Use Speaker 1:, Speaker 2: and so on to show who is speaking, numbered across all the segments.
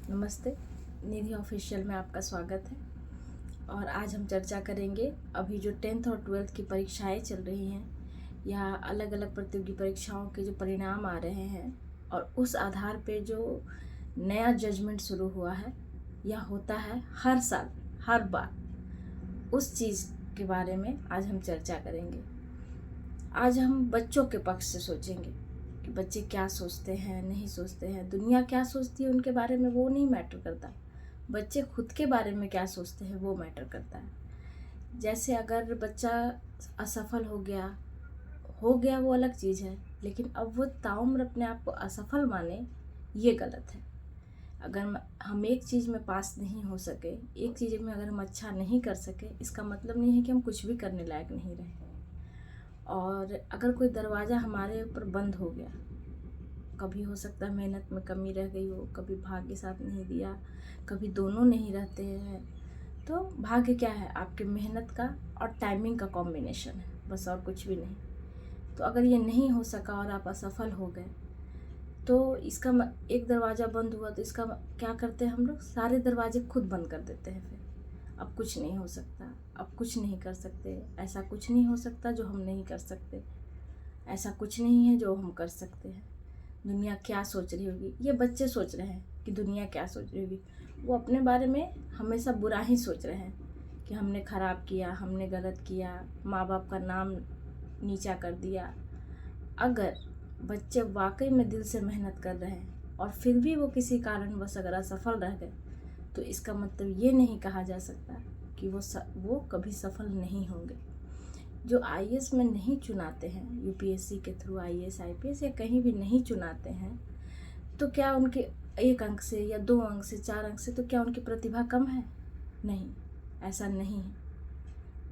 Speaker 1: नमस्ते, निधि ऑफिशियल में आपका स्वागत है। और आज हम चर्चा करेंगे अभी जो 10th और 12th की परीक्षाएं चल रही हैं या अलग अलग प्रतियोगी परीक्षाओं के जो परिणाम आ रहे हैं और उस आधार पे जो नया जजमेंट शुरू हुआ है या होता है हर साल हर बार, उस चीज़ के बारे में आज हम चर्चा करेंगे। आज हम बच्चों के पक्ष से सोचेंगे कि बच्चे क्या सोचते हैं, नहीं सोचते हैं, दुनिया क्या सोचती है उनके बारे में, वो नहीं मैटर करता। बच्चे खुद के बारे में क्या सोचते हैं वो मैटर करता है। जैसे अगर बच्चा असफल हो गया वो अलग चीज़ है, लेकिन अब वो ताउम्र अपने आप को असफल माने, ये गलत है। अगर हम एक चीज़ में पास नहीं हो सके, एक चीज़ में अगर हम अच्छा नहीं कर सके, इसका मतलब नहीं है कि हम कुछ भी करने लायक नहीं रहे। और अगर कोई दरवाज़ा हमारे ऊपर बंद हो गया, कभी हो सकता है मेहनत में कमी रह गई हो, कभी भाग्य साथ नहीं दिया, कभी दोनों नहीं रहते हैं, तो भाग्य क्या है? आपके मेहनत का और टाइमिंग का कॉम्बिनेशन है, बस, और कुछ भी नहीं। तो अगर ये नहीं हो सका और आप असफल हो गए, तो इसका एक दरवाज़ा बंद हुआ तो इसका क्या करते हैं हम लोग? सारे दरवाजे खुद बंद कर देते हैं। फिर अब कुछ नहीं हो सकता, अब कुछ नहीं कर सकते, ऐसा कुछ नहीं हो सकता जो हम नहीं कर सकते, ऐसा कुछ नहीं है जो हम कर सकते हैं। दुनिया क्या सोच रही होगी? ये बच्चे सोच रहे हैं कि दुनिया क्या सोच रही होगी। वो अपने बारे में हमेशा बुरा ही सोच रहे हैं कि हमने ख़राब किया, हमने गलत किया, माँ बाप का नाम नीचा कर दिया। अगर बच्चे वाकई में दिल से मेहनत कर रहे हैं और फिर भी वो किसी कारणवश अगर असफल रह गए, तो इसका मतलब ये नहीं कहा जा सकता कि वो कभी सफल नहीं होंगे। जो आईएएस में नहीं चुनाते हैं, यूपीएससी के थ्रू आईएएस आईपीएस या कहीं भी नहीं चुनाते हैं, तो क्या उनके 1 अंक से या 2 अंक से 4 अंक से, तो क्या उनकी प्रतिभा कम है? नहीं, ऐसा नहीं है।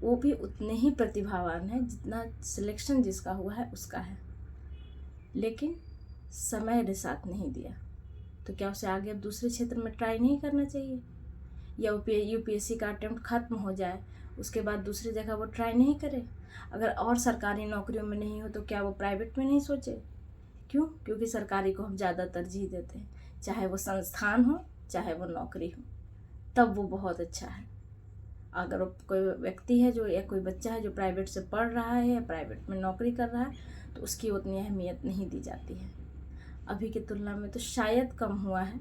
Speaker 1: वो भी उतने ही प्रतिभावान है जितना सिलेक्शन जिसका हुआ है उसका है, लेकिन समय ने साथ नहीं दिया। तो क्या उसे आगे अब दूसरे क्षेत्र में ट्राई नहीं करना चाहिए? या यूपीएससी का अटेम्प्ट ख़त्म हो जाए, उसके बाद दूसरी जगह वो ट्राई नहीं करे? अगर और सरकारी नौकरियों में नहीं हो तो क्या वो प्राइवेट में नहीं सोचे? क्यों? क्योंकि सरकारी को हम ज़्यादा तरजीह देते हैं, चाहे वो संस्थान हो चाहे वो नौकरी हो, तब वो बहुत अच्छा है। अगर वो कोई व्यक्ति है जो, या कोई बच्चा है जो प्राइवेट से पढ़ रहा है या प्राइवेट में नौकरी कर रहा है, तो उसकी उतनी अहमियत नहीं दी जाती है। अभी की तुलना में तो शायद कम हुआ है,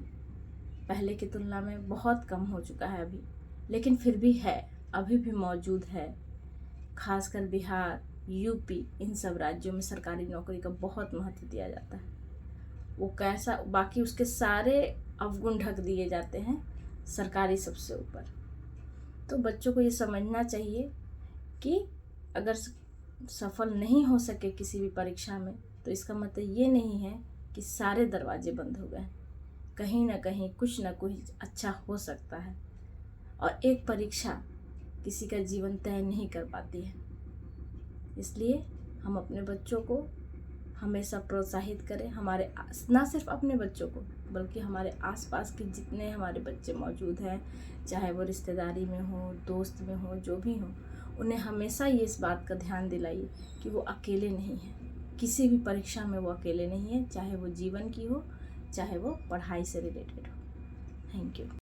Speaker 1: पहले की तुलना में बहुत कम हो चुका है अभी, लेकिन फिर भी है, अभी भी मौजूद है। खासकर बिहार, यूपी, इन सब राज्यों में सरकारी नौकरी का बहुत महत्व दिया जाता है। वो कैसा, बाकी उसके सारे अवगुण ढक दिए जाते हैं, सरकारी सबसे ऊपर। तो बच्चों को ये समझना चाहिए कि अगर सफल नहीं हो सके किसी भी परीक्षा में, तो इसका मतलब ये नहीं है कि सारे दरवाजे बंद हो गए। कहीं ना कहीं कुछ ना कुछ अच्छा हो सकता है, और एक परीक्षा किसी का जीवन तय नहीं कर पाती है। इसलिए हम अपने बच्चों को हमेशा प्रोत्साहित करें, ना सिर्फ अपने बच्चों को, बल्कि हमारे आसपास के जितने हमारे बच्चे मौजूद हैं, चाहे वो रिश्तेदारी में हो, दोस्त में हो, जो भी हो, उन्हें हमेशा ये इस बात का ध्यान दिलाइए कि वो अकेले नहीं हैं। किसी भी परीक्षा में वो अकेले नहीं है, चाहे वो जीवन की हो, चाहे वो पढ़ाई से रिलेटेड हो। Thank you.